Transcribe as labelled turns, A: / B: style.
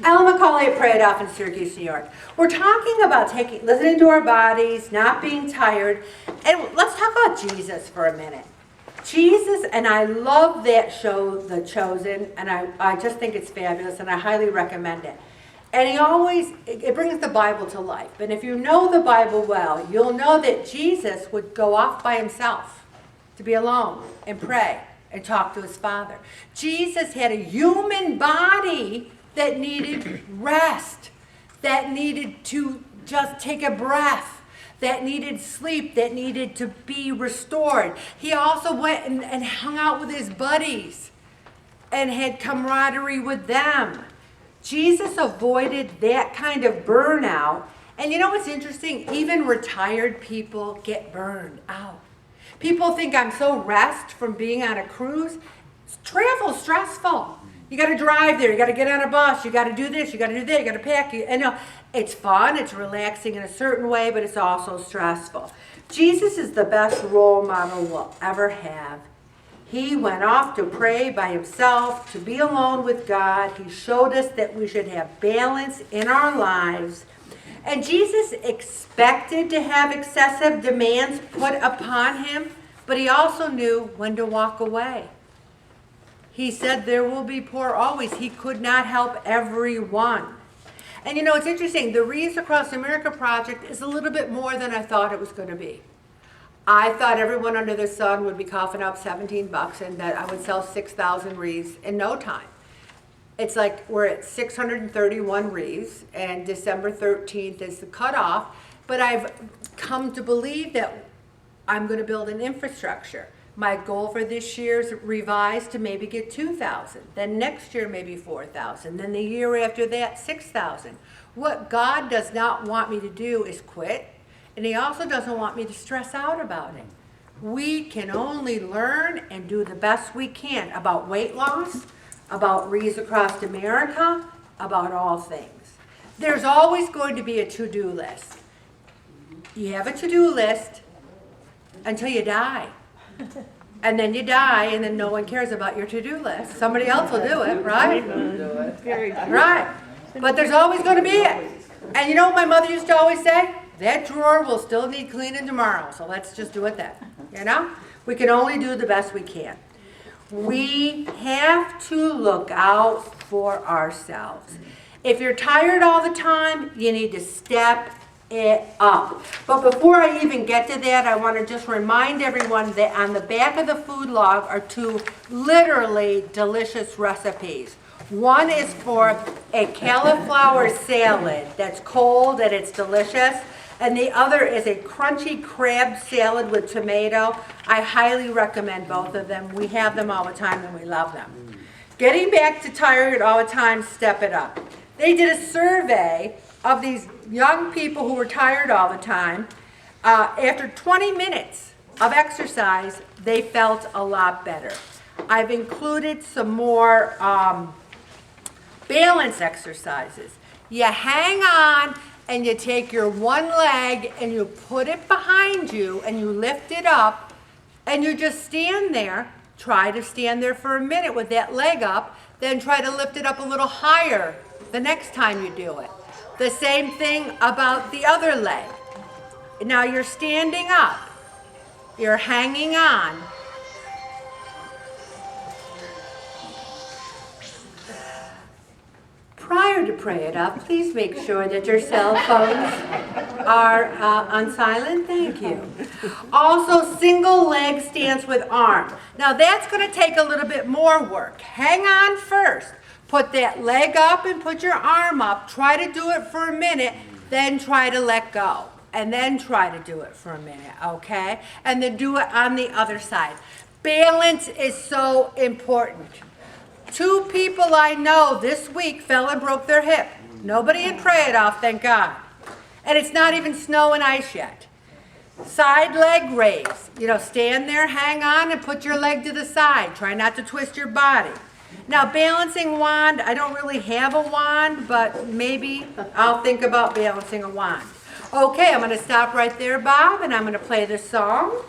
A: Ellen McCauley at Prayed Off in Syracuse, New York. We're talking about listening to our bodies, not being tired, and let's talk about Jesus for a minute. Jesus, and I love that show, The Chosen, and I just think it's fabulous, and I highly recommend it. And it brings the Bible to life. And if you know the Bible well, you'll know that Jesus would go off by himself to be alone and pray and talk to his Father. Jesus had a human body that needed rest, that needed to just take a breath, that needed sleep, that needed to be restored. He also went and hung out with his buddies and had camaraderie with them. Jesus avoided that kind of burnout. And you know what's interesting? Even retired people get burned out. People think I'm so rest from being on a cruise. Travel's stressful. You got to drive there. You got to get on a bus. You got to do this. You got to do that. You got to pack. It's fun. It's relaxing in a certain way, but it's also stressful. Jesus is the best role model we'll ever have. He went off to pray by himself, to be alone with God. He showed us that we should have balance in our lives. And Jesus expected to have excessive demands put upon him, but he also knew when to walk away. He said there will be poor always. He could not help everyone. And you know, it's interesting. The Wreaths Across America project is a little bit more than I thought it was going to be. I thought everyone under the sun would be coughing up $17 and that I would sell 6,000 wreaths in no time. It's like we're at 631 wreaths, and December 13th is the cutoff. But I've come to believe that I'm going to build an infrastructure. My goal for this year is revised to maybe get 2,000. Then next year maybe 4,000. Then the year after that 6,000. What God does not want me to do is quit. And he also doesn't want me to stress out about it. We can only learn and do the best we can about weight loss, about Wreaths Across America, about all things. There's always going to be a to-do list. You have a to-do list until you die. And then you die, and then no one cares about your to-do list. Somebody else will do it, right? Right. But there's always going to be it. And you know what my mother used to always say? That drawer will still need cleaning tomorrow, so let's just do it then. You know? We can only do the best we can. We have to look out for ourselves. If you're tired all the time, you need to step it up. But before I even get to that, I want to just remind everyone that on the back of the food log are two literally delicious recipes. One is for a cauliflower salad that's cold and it's delicious. And the other is a crunchy crab salad with tomato. I highly recommend both of them. We have them all the time and we love them. Getting back to tired all the time, step it up. They did a survey of these young people who were tired all the time. After 20 minutes of exercise, they felt a lot better. I've included some more balance exercises. You hang on and you take your one leg and you put it behind you and you lift it up and you just stand there. Try to stand there for a minute with that leg up, then try to lift it up a little higher the next time you do it. The same thing about the other leg. Now you're standing up, you're hanging on. Prior to Pray It Up, please make sure that your cell phones are on silent. Thank you. Also, single leg stance with arm. Now that's going to take a little bit more work. Hang on first. Put that leg up and put your arm up. Try to do it for a minute, then try to let go. And then try to do it for a minute, okay? And then do it on the other side. Balance is so important. 2 people I know this week fell and broke their hip. Nobody had prayed off, thank God. And it's not even snow and ice yet. Side leg raise. Stand there, hang on, and put your leg to the side. Try not to twist your body. Now, balancing wand, I don't really have a wand, but maybe I'll think about balancing a wand. Okay, I'm going to stop right there, Bob, and I'm going to play this song.